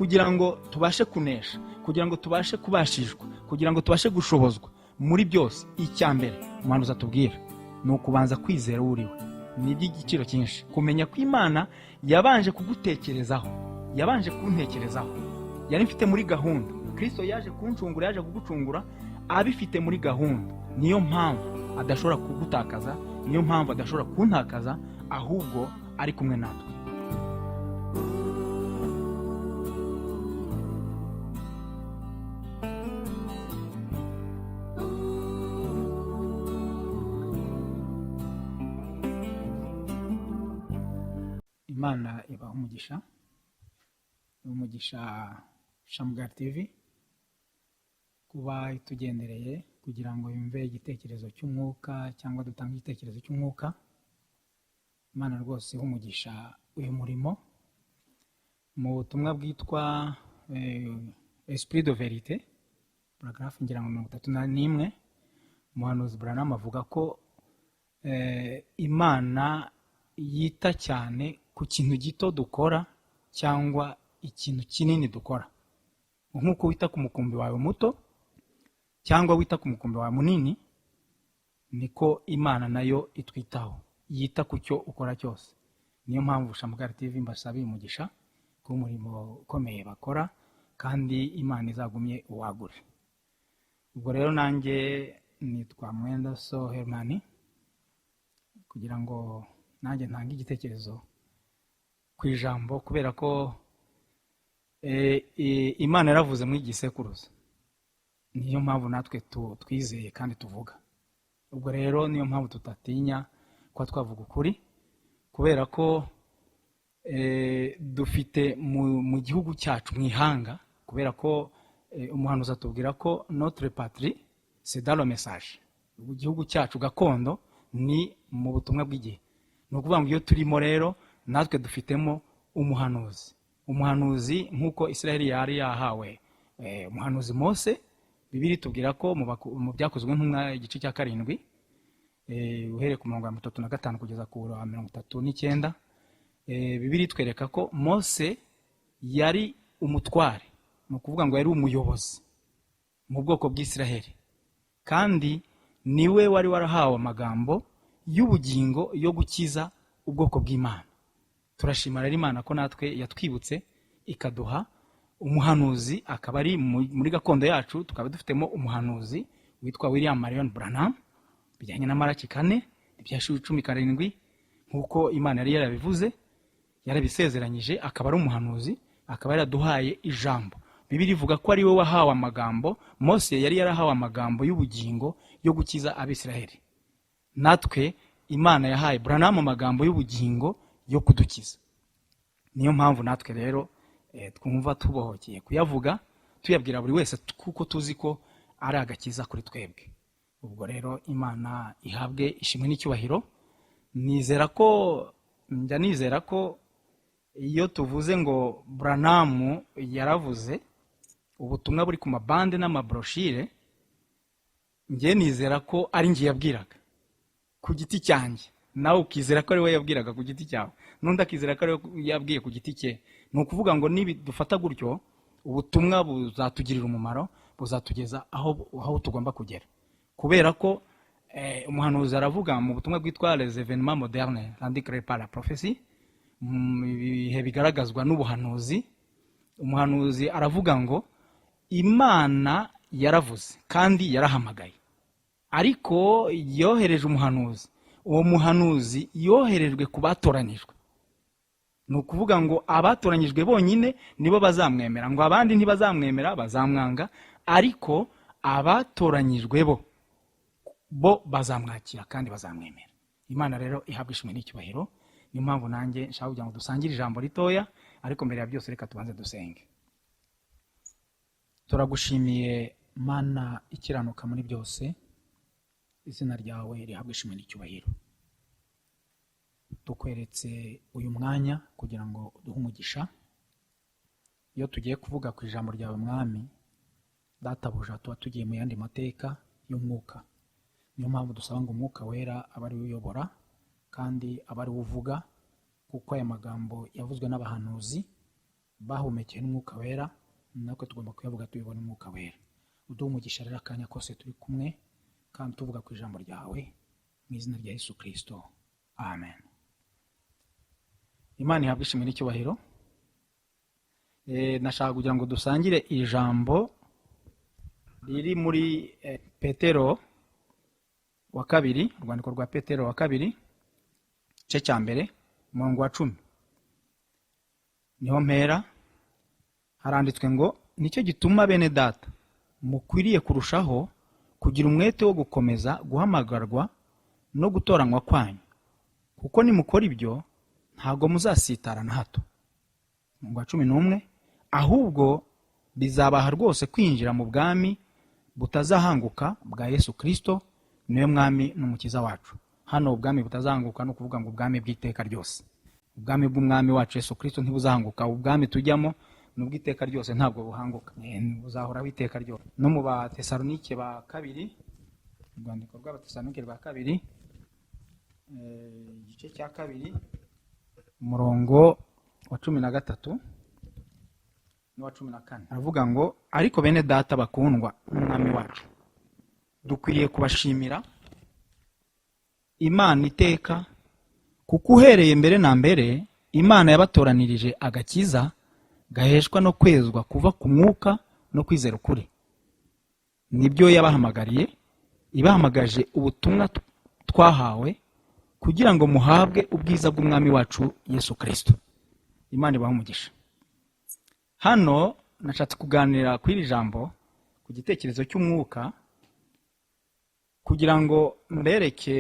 kugira ngo tubashe kunesha, kugira ngo tubashe kubashishwa, kugira ngo tubashe gushobozwa muri byose. Icyambere umuhanuzi atubwira ni ukubanza kwizera uriwe. Ni iby'igiciro cyinshi kumenya ko Imana yabanje kugutekerezaho, yabanje kuntekerezaho, yari mfite muri gahunda. Kristo yaje kuncungura, yaje kugucungura abifite muri gahunda. Niyo mpamvu adashobora kugutakaza, niyo mpamvu adashobora kuntakaza, ahubwo ari kumwe natwe. Imana ibaha umugisha Shamgar TV kuba itugendereye kugira ngo yumve igitekerezo cy'umwuka cyangwa dutange igitekerezo cy'umwuka. Imana rwose umugisha uyu murimo mu butumwa bwitwa Esprit de Vérité, paragraphe ngira ngo 31. Umuhanuzi Branham avuga ko Imana yita cyane ku kintu gito dukora cyangwa ikintu kinini dukora. Nk'uko wita ku mukumbi wawe muto cyangwa wita ku mukumbi wawe munini, niko Imana nayo itwitaho, yita ku cyo ukora cyose. Niyo mpamvu Shamgar TV mbasabiye umugisha ku murimo ukomeye bakora, kandi Imana izagumye uwagure. Ubwo rero nanjye nitwa Mwendaso Hermani, kugira ngo nanjye ntange igitekerezo ku ijambo, kubera ko Imana yaravuze mu igisekuruza. Niyo mpamvu natwe twizeye kandi tuvuga. Ubwo rero niyo mpamvu tutatinya ko twavuga ukuri, kubera ko dufite mu gihugu cyacu mu ihanga, kubera ko umuhanuzi atubwira ko notre patrie c'est dans le message. Igihugu cyacu gakondo ni mu butumwa bw'igihe. Ni ukuvuga ngo iyo turimo rero natwe dufitemo umuhanuzi nk'uko Israeli yari yahawe umuhanuzi Mose. Bibiri tubwira ko mu byakozwe nk'umwa igice cya 7 uhereye ku 35 kugeza ku 39, Bibiri twereka ko Mose yari umutware, ni ukuvuga ngo yari umuyobozi mu bwoko bw'Isiraheli, kandi niwe wari warahawe amagambo y'ubugingo yo gukiza ubwoko bw'Imana. Turashimira Imana ko natwe yatwibutse ikaduha umuhanuzi, akaba ari muri gakondo yacu. Tukaba dufitemo umuhanuzi witwa William Marion Branham, bijyanye na Malaki 4 ibyashu 17, nkuko Imana yari yarabivuze, yarabisezeranyije. Akaba ari umuhanuzi, akaba yaraduhaye ijambo. Bibiri ivuga ko ari we wahawe amagambo. Mose yari yarahawe amagambo y'ubugingo yo gukiza Abisiraheli. Natwe Imana yahaye Branham amagambo y'ubugingo yo kudukiza. Niyo mpamvu natwe rero twumva tubohokeye kuyavuga, tuyabwira buri wese, kuko tuzi ko ari agakiza kuri twebwe. Ubwo rero Imana ihabwe ishimwe n'icyubahiro. Nizera ko iyo tuvuze ngo Branham yaravuze, ubutumwa buri ku mabande n'amabroshire, ngiye nizera ko ari ngiye yabwiraga ku giti cyanjye, nawe ukizera ko ari we yabwiraga ku giti cyawe, n'undi akizera ko ari we yabwiye ku giti cye. Ni ukuvuga ngo nibi dufata gutyo, ubutumwa buzatugirira umumaro, buzatugeza aho tugomba kugera. Kubera ko umuhanuzi aravuga mu butumwa bwitwa Les événements modernes indiqués par la prophétie, ibihe bigaragazwa n'ubuhanuzi. Umuhanuzi aravuga ngo Imana yaravuze kandi yarahamagaye, ariko yohereje umuhanuzi. Uwo muhanuzi yoherejwe ku batoranijwe. Ni ukuvuga ngo abatoranyijwe bonyine nibo bazamwemera, ngo abandi ntibazamwemera, bazamwanga, ariko abatoranyijwe bo bazamwakira kandi bazamwemera. Imana rero ihabwa ishimwe n'icyubahiro. Niyo mpamvu nanjye nshaka kugira ngo dusangire ijambo ritoya, ariko mbere ya byose reka tubanze dusenge. Turagushimiye Mana ikiranuka muri byose, izina ryawe rihabwa ishimwe n'icyubahiro. Tukweretse uyu mwanya kugira ngo duhe umugisha. Iyo tugiye kuvuga ku ijambo ryawe Mwami databuja, tuba tugiye mu yandi mateka y'umwuka. Niyo mpamvu dusaba ngo umwuka wera aba ari uyobora kandi aba ari uvuga, kuko aya magambo yavuzwe n'abahanuzi bahumekeye n'umwuka wera, natwe tugomba kuyavuga tuyibona umwuka wera. Uduhe umugisha rero akanya kose turi kumwe kandi tuvuga ku ijambo ryawe mu izina rya Yesu Kristo, amen. Imana ihabwe ishimwe n'icyubahiro. Nashaka kugira ngo dusangire ijambo riri muri Petero wa kabiri, urwandiko rwa Petero wa kabiri igice cya mbere umurongo wa 10. Niho mpera. Haranditswe ngo nicyo gituma bene data mukwiriye kurushaho kugira umwete wo gukomeza guhamagarwa no gutoranywa kwanyu, kuko nimukora ibyo ntago muzasitara na hato. Umurongo wa 11, ahubwo bizabaha rwose kwinjira mu bwami butazahanguka bwa Yesu Kristo, niwe mwami n'umukiza wacu. Hano ubwami butazahanguka no kuvuga ngo ubwami bw'iteka ryose. Ubwami bw'umwami wacu Yesu Kristo ntibuzahanguka. Ubwami tujyamo n'ubw'iteka ryose, ntabwo buhanguka, buzahoraho iteka ryose. No mu Batesalonike ba kabiri, urwandiko rw'Abatesalonike rwa kabiri igice cya kabiri umurongo wa 13 n'uwa 14, aravuga ngo ariko bene data bakundwa n'umwami wacu, dukwiriye kubashimira Imana iteka, kuko uhereye mbere na mbere Imana yabatoranirije agakiza gaheshwa no kwezwa kuva ku mwuka no kwizera ukuri. Nibyo yabahamagariye, ibahamagaje ubutumwa twahawe kugira ngo muhabwe ubwiza bw'umwami wacu Yesu Kristo. Imana ibahe umugisha. Hano nashatse kuganira kuri iri jambo ku gitekerezo cy'umwuka, kugira ngo mbereke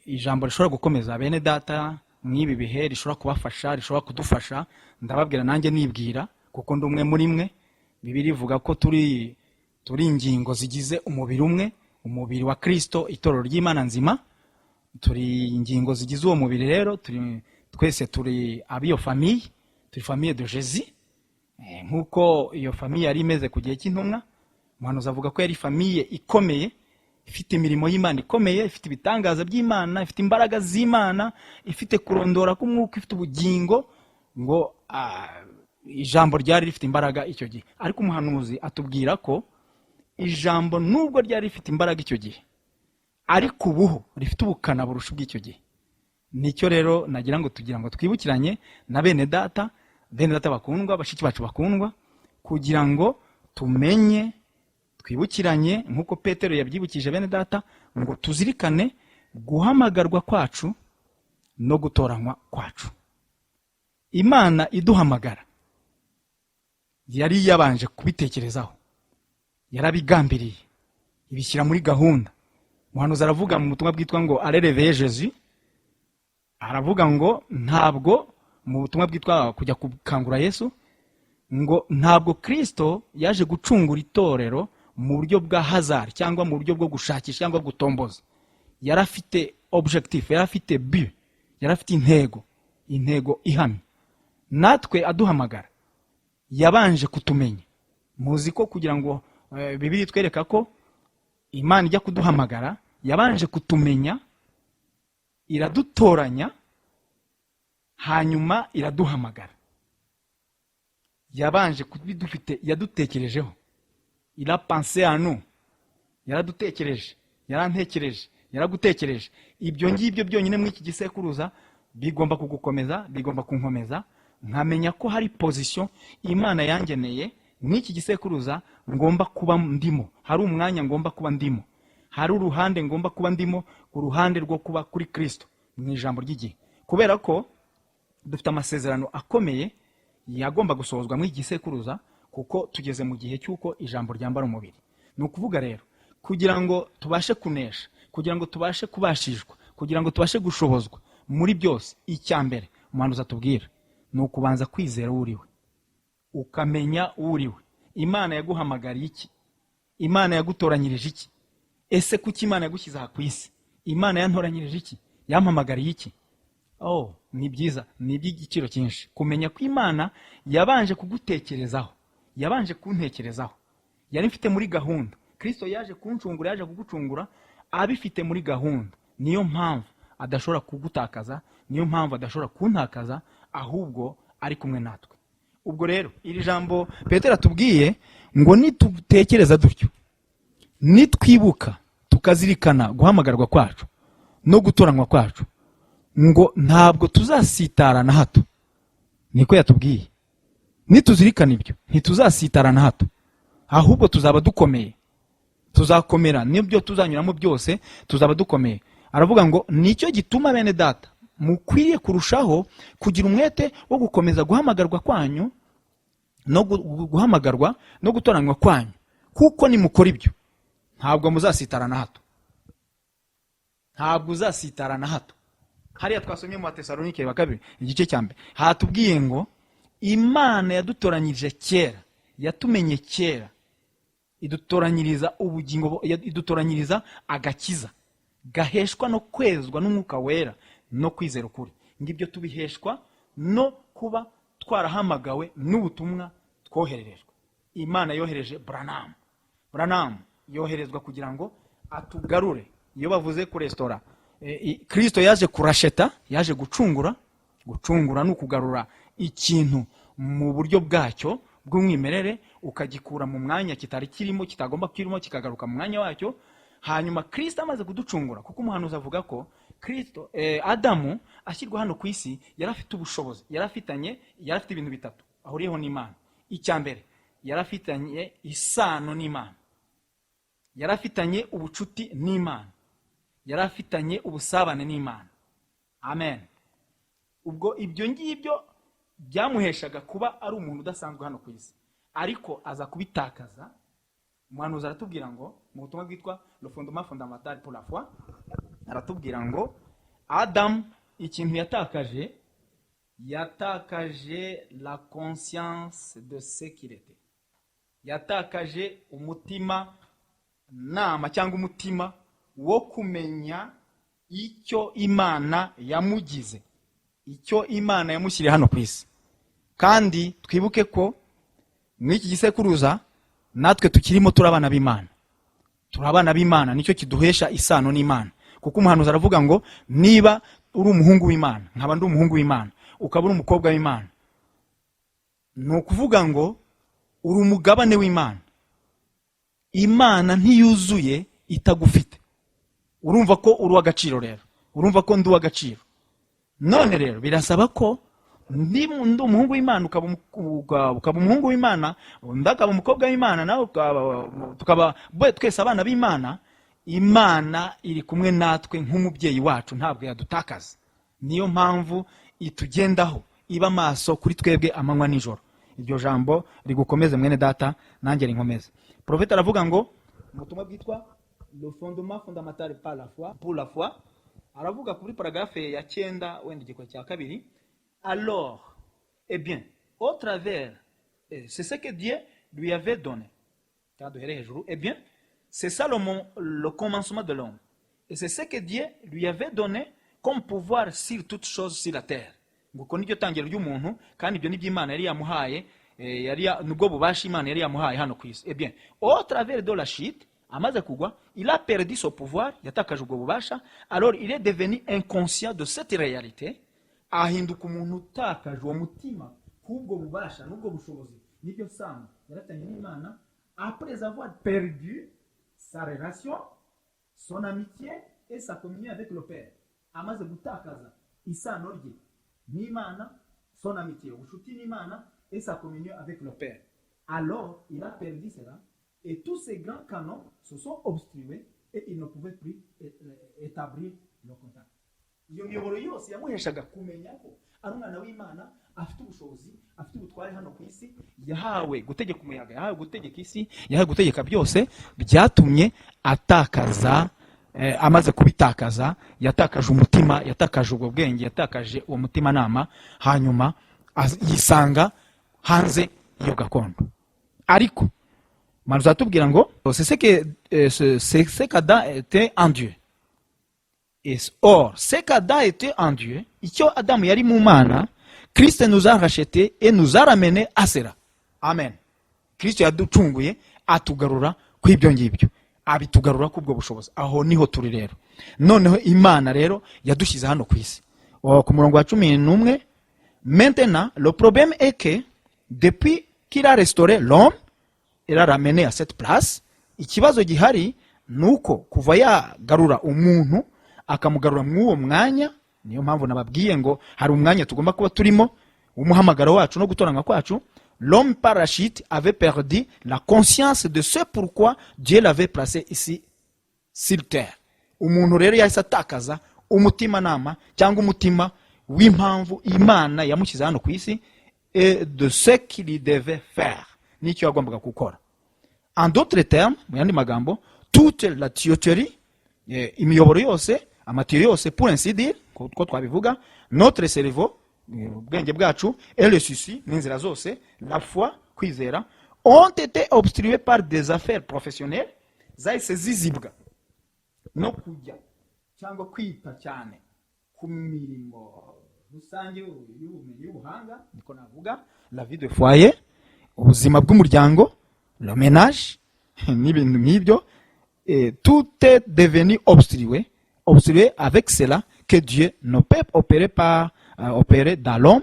ijambo rishobora gukomeza bene data mw'ibi bihe, rishobora kubafasha, rishobora kudufasha. Ndababwira nanjye nibwira, kuko ndi umwe muri mwe. Bibiliya ivuga ko turi ingingo zigize umubiri umwe, umubiri wa Kristo, itorero ry'Imana nzima. Turi ingingo zigize uwo mubiri rero, twese turi abiyo famille, turi famille de Jésus. Nkuko iyo famille yari imeze ku gihe cy'intumwa, umuhanuzi avuga ko yari famille ikomeye, ifite imirimo y'Imana ikomeye, ifite ibitangaza by'Imana, ifite imbaraga z'Imana, ifite kurondora k'umwuka, ifite ubugingo, ngo ijambo ryari rifite imbaraga icyo gihe. Ariko umuhanuzi atubwira ko ijambo nubwo ryari rifite imbaraga icyo gihe, ariko ubuho rifite ubukana burusha ubw'icyo gihe. Nicyo rero nagira ngo twibukiranye na bene data bakundwa, bashiki bacu bakundwa, kugira ngo tumenye, twibukiranye nkuko Petero yabyibukije bene data, ngo tuzirikane guhamagarwa kwacu no gutoranywa kwacu. Imana iduhamagara yari yabanje kubitekerezaho, yarabigambiriye, ibishyira muri gahunda. Umuhanuzi aravuga mu butumwa bwitwa ngo arereveye Jésus, aravuga ngo ntabwo mu butumwa bwitwa kujya gukangura Yesu, ngo ntabwo Kristo yaje gucungura itorero mu buryo bwa hazard cyangwa mu buryo bwo gushakisha cyangwa gutomboza. Yarafite objectif, yarafite but, yarafite intego ihamye. Natwe aduhamagara yabanje kutumenya. Muzi ko kugira ngo Bibiliya itwereka ko Imana ijya kuduhamagara, yabanje kutumenya, iradutoranya, hanyuma iraduhamagara. Yabanje kubidufite, yadutekerejeho. Il a pensé à nous. Yaradutekereje, yarantekereje, yaragutekereje. Ibyo ngibyo byonyine muri iki gisekuruza bigomba kugukomeza, bigomba kunkomeza, nkamenya ko hari position Imana yangeneye n'iki gisekuruza ngomba kuba ndimo. Hari umwanya ngomba kuba ndimo, hari uruhande ngomba kuba ndimo, ku ruhande rwo kuba kuri Kristo mu ijambo ry'igihe. Kubera ko dufite amasezerano akomeye yagomba gusohozwa muri gisekuruza, kuko tugeze mu gihe cy'uko ijambo ryambara umubiri. Ni ukuvuga rero, kugira ngo tubashe kunesha, kugira ngo tubashe kubashishwa, kugira ngo tubashe gushobozwa muri byose, icya mbere umuhanuzi atubwira ni ukubanza kwizera uriwe, ukamenya uriwe. Imana yaguhamagariye iki? Imana yagutoranyirije iki? Ese kuki Imana yagushyize aha ku isi? Imana yantoranyirije iki? Yampamagariye iki? Ni byiza, ni iby'igiciro cyinshi kumenya ko Imana yabanje kugutekerezaho, yabanje kuntekerezaho, yari mfite muri gahunda. Kristo yaje kuncungura, yaje kugucungura abifite muri gahunda. Niyo mpamvu adashobora kugutakaza, niyo mpamvu adashobora kuntakaza, ahubwo ari kumwe natwe. ubwo rero iri jambo Petero atubwiye ngo nitutekereza dutyo, nitwibuka tukazirikana guhamagarwa kwacu no gutoranywa kwacu, ngo ntabwo tuzasitara na hato. Niko yatubwiye, nituzirikana ibyo ntituzasitara na hato, ahubwo tuzaba dukomeye, tuzakomera, n'ibyo tuzanyuramo byose tuzaba dukomeye. Aravuga ngo nicyo gituma bene data mukwiriye kurushaho kugira umwete wo gukomeza guhamagarwa kwanyu no guhamagarwa no gutoranywa kwanyu, kuko nimukora ibyo ntabwo muzasitara na hato. Ntabwo uzasitara na hato. Hariya twasomye mu Batesalonike wa kabiri igice cya mbere hatubwiye ngo Imana yadutoranyirije kera, yatumenye kera, idutoranyiriza ubugingo, idutoranyiriza agakiza gaheshwa no kwezwa n'Umwuka Wera no kwizera ukuri. Ngibyo tubiheshwa no kuba twarahamagawe n'ubutumwa twohererejwe. Imana yohereje Branham yoherezwa kugira ngo atugarure. Iyo bavuze kurestora, Kristo yaje kurasheta, yaje gucungura no kugarura ikintu mu buryo bwacyo bw'umwimerere, ukagikura mu mwanya kitari kirimo, kitagomba kirimo, kikagaruka mu mwanya wacyo. Hanyuma Kristo amaze kuducungura, kuko umuhanuzi avuga ko Kristo Adamu ashyirwa hano ku isi yarafite ubushobozi, yarafite ibintu bitatu ahuriyeho n'Imana. Icya mbere, yarafitanye isano n'Imana, yarafitanye ubucuti n'Imana, yarafitanye ubusabane n'Imana. Amen. Ubwo ibyo ngibyo byamuheshaga kuba ari umuntu udasanzwe hano ku isi, ariko aza kubitakaza. Umuhanuzi aratubwira ngo mu butumwa bwitwa le fondement fondamental pour la foi, aratubwira ngo Adam ikintu yatakaje la conscience de ce qu'il était, yatakaje umutima nama cyangwa umutima wo kumenya icyo Imana yamugize, icyo Imana yamushyiriye hano ku isi. Kandi twibuke ko mw'iki gisekuruza natwe tukirimo turabana b'Imana, turabana b'Imana, nicyo kiduhesha isano n'Imana. Kuko umuhanuzi aravuga ngo niba uri umuhungu w'Imana, nkaba ndi umuhungu w'Imana, ukaba uri umukobwa w'Imana, ni ukuvuga ngo uri umugabane w'Imana. Imana ntiyuzuye itagufite. Urumva ko uri uw'agaciro rero, urumva ko ndi uw'agaciro. None rero birasaba ko ndi umuhungu w'Imana, ukaba umuhungu w'Imana, undi akaba umukobwa w'Imana, nawe tukaba twese abana b'Imana. Imana iri kumwe natwe nk'umubyeyi wacu, ntabwo yadutakaza. Niyo mpamvu itugendaho, iba maso kuri twebwe amanywa n'ijoro. Iryo jambo rigukomeze mwene data, nanjye rinkomeze. Profeta aravuga ngo mu butumwa bwitwa le fondement fondamental pour la foi, aravuga kuri paragrafe ya 9 wenda igiko cya kabiri. Alors, eh bien, au travers, c'est ce que Dieu lui avait donné. Eh bien, c'est ça le commencement de l'homme. Et c'est ce que Dieu lui avait donné comme pouvoir sur toutes choses sur la terre. Nguko niryo tangiro ry'umuntu, kandi ibyo nibyo Imana yari yamuhaye, nubwo bubasha Imana yari yamuhaye hano ku isi. Eh bien, au travers de la chute, amaze kugwa, il a perdu son pouvoir, yatakaje ubwo bubasha. Alors il est devenu inconscient de cette réalité. Ahinduka umuntu utakaje uwo mutima kubwo bubasha n'ubwo bushobozi n'ibyo sano yaratanye n'Imana, après avoir perdu sa relation, son amitié et sa communion avec le Père. Amaze gutakaza isano rye n'Imana, son amitié, ubucuti n'Imana et sa communion avec le Père. Alors il a perdu cela, et tous ces grands canons se sont obstrués et il ne pouvait plus établir le contact. Iyo miyoboro yose yamuheshaga kumenya ko ari umwana w'Imana, afite ubushobozi, afite ubutware hano ku isi, yahawe gutegeka umuyaga, yahawe gutegeka isi, yahawe gutegeka byose, byatumye atakaza. Amaze kubitakaza, yatakaje umutima, yatakaje ubwo bwenge, yatakaje uwo mutima nama, hanyuma yisanga hanze iyo gakondo. Ariko Manuza atubwira ngo c'est ce qu'Adam était en Dieu. Or, ce qu'Adam était en Dieu, icyo Adamu yari mu Mana, Christ nous a racheté et nous a ramené à cela. Amen. Kristo yaducunguye atugarura kw'ibyo ngibyo, abitugarura kubwo bushobozi. Aho niho turi rero. Noneho Imana rero yadushyize hano ku isi. Ku murongo wa 11, maintenant le problème est que depuis qu'il a restauré l'homme et l'a ramené à cette place, ikibazo gihari nuko kuva yagarura umuntu akamugarura mw'uwo mwanya. Niyo mpamvu nababwiye ngo hari umwanya tugomba kuba turimo umuhamagaro wacu no gutoranywa kwacu. L'homme par la chute avait perdu la conscience de ce pourquoi Dieu l'avait placé ici sur terre. Umuntu rero yahise atakaza umutima nama cyangwa umutima w'impamvu Imana yamushyize hano ku isi et de ce qu'il devait faire, n'icyo yagombaga gukora. En d'autres termes, mu yandi magambo, toute la tuyauterie, imiyoboro yose, amatiyo yose, pour ainsi dire, ko twabivuga, notre cerveau, ubwenge bwacu, et le souci, n'inzira zose, la foi, kwizera, ont été obstrués par des affaires professionnelles, zahise zizibwa no kujya cyangwa kwita cyane ku mirimo rusange y'ubumenyi y'ubuhanga, niko navuga, la vie de foyer, ubuzima bw'umuryango, le ménage, n'ibintu nk'ibyo, tout est devenu obstrué avec cela que Dieu ne peut opérer dans l'homme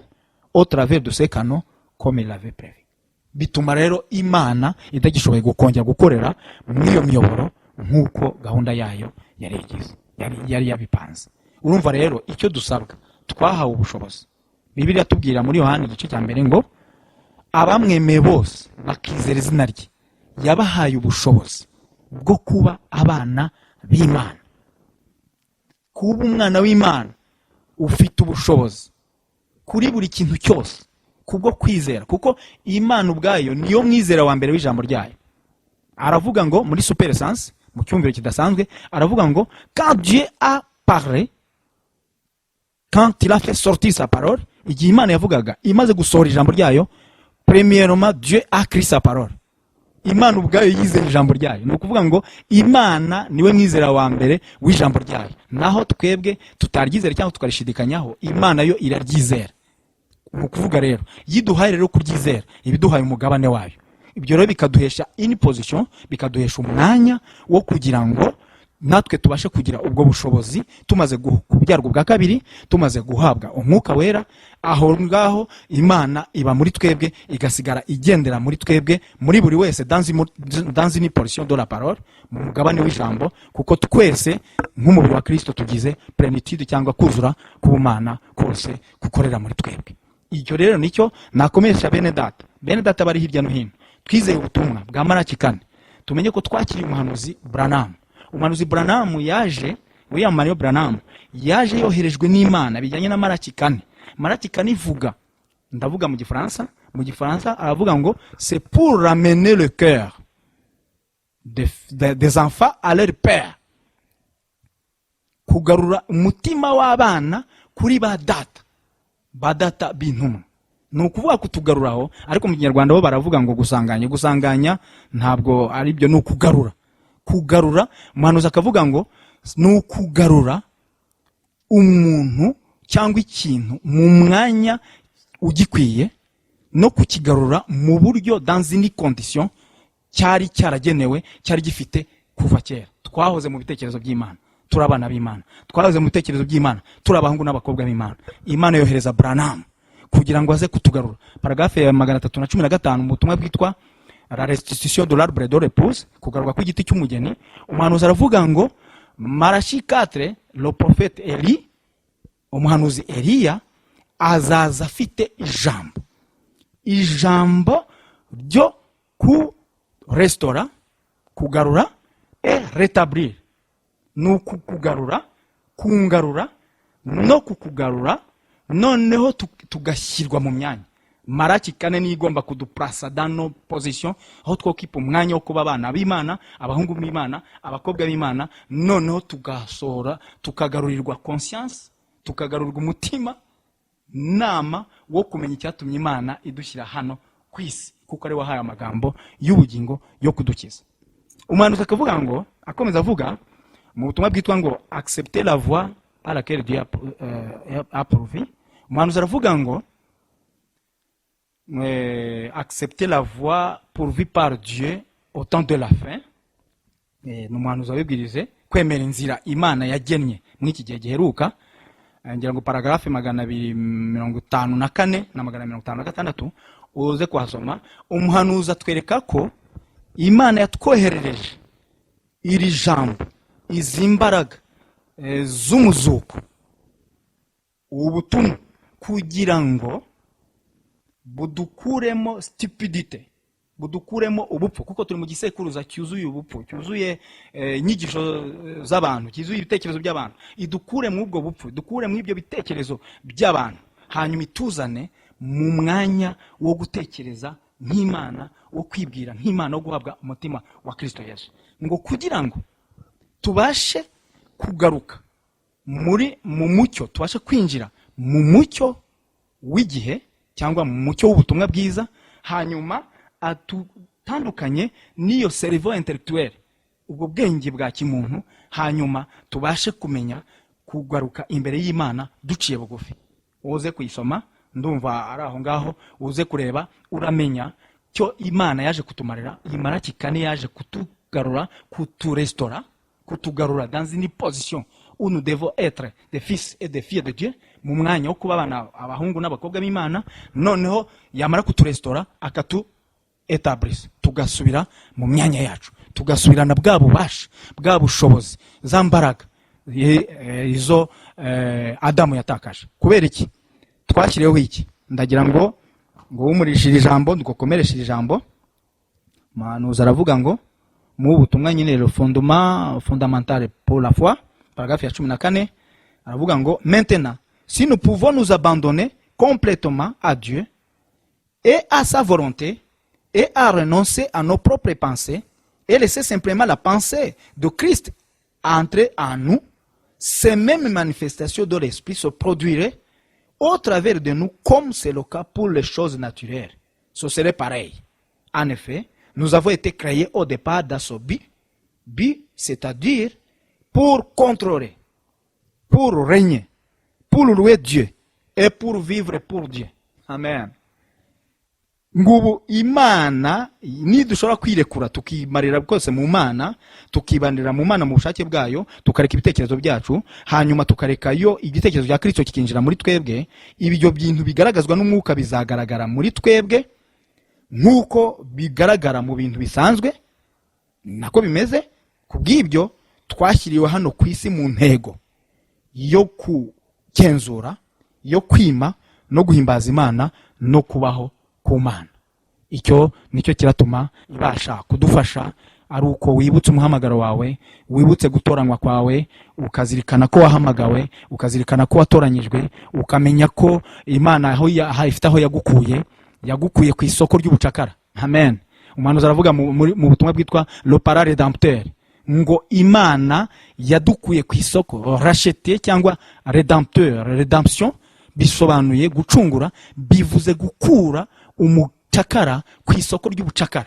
au travers de ces canaux comme il l'avait prévu. Bituma rero Imana itagishoboye gukongera gukorera mw'iyo miyoboro nk'uko gahunda yayo yari yabipanze. Urumva rero icyo dusabwa, twahawe ubushobozi. Bibiliya tubwira muri Yohana igice cya mbere ngo abamwemeye bose bakizera izina rye yabahaye ubushobozi bwo kuba abana b'Imana. Kuba umwana w'Imana ufite ubushobozi kuri buri kintu cyose kubwo kwizera, kuko Imana ubwayo niyo mwizera wa mbere w'ijambo ryayo. Aravuga ngo muri super essence, mu cyumviro kidasanzwe, aravuga ngo quand Dieu a parlé, quand il a fait sortir sa parole, igihe Imana yavugaga imaze gusohora ijambo ryayo, premièrement Dieu a écrit sa parole. Imana ubwayo yizera ijambo ryayo. Ni ukuvuga ngo Imana niwe mwizera wa mbere w'ijambo ryayo, naho twebwe tutaryizera cyangwa tukarishidikanyaho, Imana yo iraryizera. Ni ukuvuga rero yiduhaye rero kuryizera, ibiduhaye umugabane wayo. Ibyo rero bikaduhesha in position, bikaduhesha umwanya wo kugira ngo natwe tubashe kugira ubwo bushobozi, tumaze kubyarwa bwa kabiri, tumaze guhabwa umwuka wera. Aho ngaho Imana iba muri twebwe, igasigara igendera muri twebwe, muri buri wese dans une portion de la parole, mu mugabane w'ijambo, kuko twese nk'umubiri wa Kristo tugize plenitude cyangwa kuzura k'ubumana kose gukorera muri twebwe. Icyo rero nicyo nakomesha bene data bari hirya no hino. Twizeye ubutumwa bwa Malaki 4, tumenye ko twakiriye umuhanuzi Branham. Umuhanuzi Branham yaje, William Mario Branham yaje yoherejwe n'Imana bijyanye na Malaki 4. Malaki 4 ivuga, ndavuga mu Gifaransa aravuga ngo c'est pour ramener le cœur des enfants à leur père, kugarura umutima w'abana kuri ba data b'intumwa. Ni ukuvuga kutugaruraho, ariko mu Kinyarwanda bo baravuga ngo gusanganya ntabwo ari byo, ni ukugarura. Umuhanuzi akavuga ngo ni ukugarura umuntu cyangwa ikintu mu mwanya ugikwiye, no kukigarura mu buryo dans une condition cyari cyaragenewe, cyari gifite kuva kera. Twahoze mu bitekerezo by'Imana, turabana b'Imana. Twahoze mu bitekerezo by'Imana, turabahungu n'abakobwa b'Imana. Imana yohereza Branham kugira ngo aze kutugarura. Paragrafe ya 315 mu butumwa bwitwa la restitution de l'arbre de l'épouse, kugarurwa kw'igiti cy'umugeni. Umuhanuzi aravuga ngo Malaki 4, le prophète Eli, umuhanuzi Eliya azaza afite ijambo ryo ku restaura, kugarura et rétablir. No kugarura, kungarura no kukugarura, noneho tugashyirwa mu myanya. Malaki 4 ni igomba kuduplasa dans nos positions, aho twokipa umwanya wo kuba abana b'Imana, abahungu b'Imana, abakobwa b'Imana, noneho tugasohora, tukagarurirwa conscience, tukagarurirwa umutima nama wo kumenya icyatumye Imana idushyira hano ku isi, kuko ari wahaye amagambo y'ubugingo yo kudukiza. Umuhanuzi akavuga ngo, akomeza avuga mu butumwa bwitwa ngo accepter la voie à laquelle Dieu a pourvu. Umuhanuzi aravuga ngo accepter la voie pourvue par Dieu au temps de la fin. N'umuhanuzi wabibwirize kwemera inzira Imana yagennye muri iki gihe giheruka. Ngira ngo paragrafe 254 na 256, uze kuhasoma. Umuhanuzi atwereka ko Imana yatwoherereje iri jambo, izi mbaraga z'umuzuko, ubutumwa, kugira ngo budukuremo stupidite, budukuremo ubupfu, kuko turi mu gisekuruza cyuzuye ubupfu, cyuzuye inyigisho z'abantu, cyuzuye ibitekerezo by'abantu. Idukure mu ubwo bupfu, idukure mu ibyo bitekerezo by'abantu, hanyuma ituzane mu mwanya wo gutekereza nk'Imana, wo kwibwira nk'Imana, wo guhabwa umutima wa Kristo Yesu, ngo kugira ngo tubashe kugaruka mu mucyo, tubashe kwinjira mu mucyo w'igihe cyangwa mu mucyo w'ubutumwa bwiza, hanyuma atutandukanye n'iyo cerveau intellectuel, ubwo bwenge bwa kimuntu, hanyuma tubashe kumenya kugaruka imbere y'Imana duciye bugufi. Uze kuyisoma, ndumva ari aho ngaho, uze kureba, uramenya cyo Imana yaje kutumarira. Iyi maraki kane yaje kutugarura, kuturestora, kutugarura dans une position où nous devons être des fils et des filles de Dieu, mu mwanya wo kuba abana, abahungu n'abakobwa b'Imana. Noneho yamara kuturestora akatu etablisse, tugasubira mu myanya yacu, tugasubirana bwa bubasha, bwa bushobozi, za mbaraga izo Adamu yatakaje. Kubera iki twashyiriyeho iki? Ndagira ngo wumurishire ijambo, dukomereshe ijambo. Umuhanuzi aravuga ngo mu butumwa nyine le fondement fondamental pour la foi, paragraphe ya 14, aravuga ngo maintenant si nous pouvons nous abandonner complètement à Dieu et à sa volonté et à renoncer à nos propres pensées et laisser simplement la pensée de Christ entrer en nous, ces mêmes manifestations de l'esprit se produiraient au travers de nous, comme c'est le cas pour les choses naturelles. Ce serait pareil. En effet, nous avons été créés au départ dans ce but, c'est-à-dire pour contrôler, pour régner, pour louer Dieu et pour vivre pour Dieu. Amen. Ngubu Imana nidushobora kwirekura tukimarira bwose mu Mana, tukibanira mu Mana mu bushake bwayo, tukareka ibitekerezo byacu, hanyuma tukareka yo igitekerezo cya Kristo kikinjira muri twebwe, ibyo bintu bigaragazwa n'umwuka bizagaragara muri twebwe nk'uko bigaragara mu bintu bisanzwe, nako bimeze. Kubw'ibyo twashyiriwe hano ku isi mu ntego yo kugenzura, yo kwima no guhimbaza Imana no kubaho ku Mana. Icyo nicyo kiratuma ibasha kudufasha, ari uko wibutse umuhamagaro wawe, wibutse gutoranywa kwawe, ukazirikana ko wahamagawe, ukazirikana ko watoranyijwe, ukamenya ko Imana aho ifite aho yagukuye ku isoko ry'ubucakara. Amen. Umuhanuzi aravuga mu butumwa bwitwa le para redempteur, ngo Imana yadukuye ku isoko, racheté cyangwa redempteur. Redemption bisobanuye gucungura, bivuze gukura umucakara ku isoko ry'ubucakara.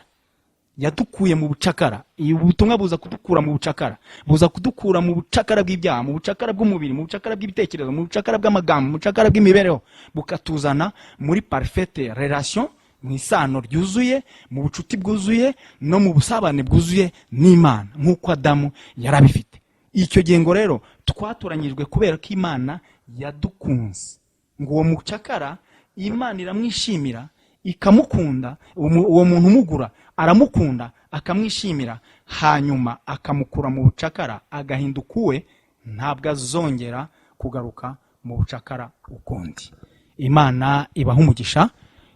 Yadukuye mu bucakara. Ubutumwa buza kudukura mu bucakara, buza kudukura mu bucakara bw'ibyaha, mu bucakara bw'umubiri, mu bucakara bw'ibitekerezo, mu bucakara bw'amagambo, mu bucakara bw'imibereho, bukatuzana muri parfaite relation, mu isano ryuzuye, mu bucuti bwuzuye no mu busabane bwuzuye n'Imana, nk'uko Adamu yarabifite. Icyo gengo rero twatoranyijwe kubera ko Imana yadukunze, ngo uwo mucakara Imana iramwishimira, ikamukunda. Uwo muntu umugura aramukunda, akamwishimira, hanyuma akamukura mu bucakara, agahinduka uwe, ntabwo azongera kugaruka mu bucakara ukundi. Imana ibaha umugisha,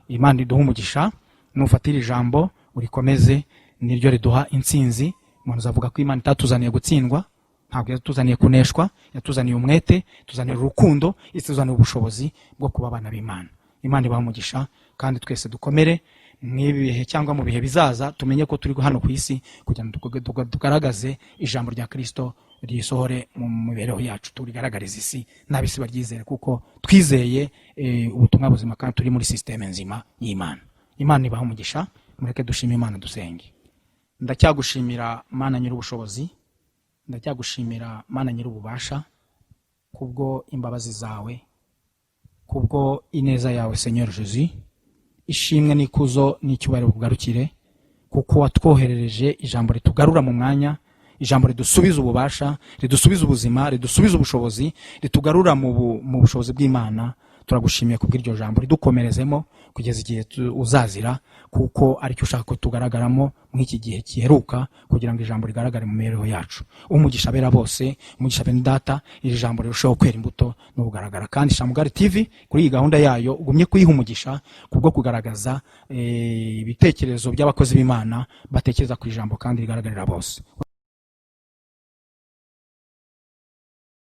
Imana iduha umugisha. Nufatira ijambo urikomeze, niryo riduha intsinzi. Umuntu azavuga ko Imana itatuzaniye gutsindwa, ntabwo yatuzaniye kuneshwa, yatuzaniye umwete, tuzaniye urukundo, ituzaniye ubushobozi bwo kuba abana b'Imana. Imana ibaha umugisha, kandi twese dukomere mw'ibihe cyangwa mu bihe bizaza, tumenye ko turi hano ku isi kugira ngo tugaragaze ijambo rya Kristo risohore mu mibereho yacu, turigaragariza isi n'abisi baryizere, kuko twizeye ubutumwa buzima kandi turi muri systeme nzima y'Imana. Imana ibaha umugisha. Mureke dushime Imana, dusenge. Ndacyagushimira Mana nyir'ubushobozi, ndacyagushimira Mana nyir'ububasha, kubwo imbabazi zawe, kubwo ineza yawe Seigneur Jésus. Ishimwe n'ikuzo n'icyubahiro kugarukire, kuko watwoherereje ijambo ritugarura mu mwanya, ijambo ridusubiza ububasha, ridusubiza ubuzima, ridusubiza ubushobozi, ritugarura mu bushobozi bw'Imana. turagushimiye kubw'iryo jambo ridukomerezemo kugeza igihe uzazira, kuko aricyo ushaka ko tugaragaramo mw'iki gihe kiheruka, kugira ngo ijambo rigaragare mu mibereho yacu. Umugisha abera bose, umugisha bene data, iri jambo rirushaho kwera imbuto no kugaragara. kandi Shamugari TV kuri iyi gahunda yayo ugumye kuyiha umugisha kubwo kugaragaza ibitekerezo by'abakozi b'Imana batekereza ku ijambo kandi rigaragarira bose.